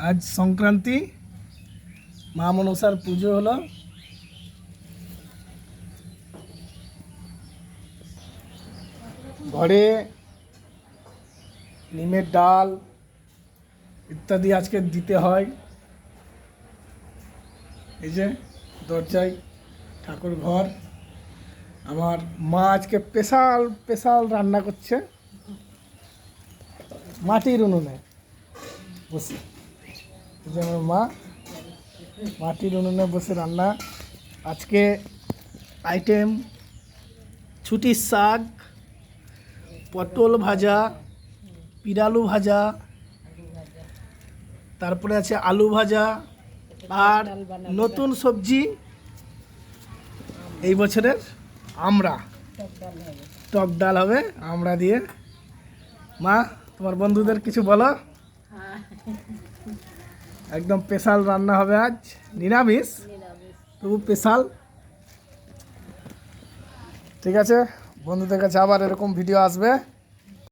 আজ সংক্রান্তি, মা মনসার পুজো হলো। ঘরে নিমের ডাল ইত্যাদি আজকে দিতে হয়। এই যে দরজায় ঠাকুর ঘর। আমার মা আজকে স্পেশাল রান্না করছে মাটির উনুনে বসে। এই যে আমার মা মাটির উনুনে বসে রান্না। আজকে আইটেম ছুটির শাক, পটল ভাজা, পিরালু ভাজা, তারপরে আছে আলু ভাজা, আর নতুন সবজি এই বছরের আমরা টক ডাল হবে আমরা দিয়ে। মা, তোমার বন্ধুদের কিছু বলো। একদম স্পেশাল রান্না হবে আজ, নিরামিষ তবু স্পেশাল। ঠিক আছে, বন্ধুদের কাছে আবার এরকম ভিডিও আসবে।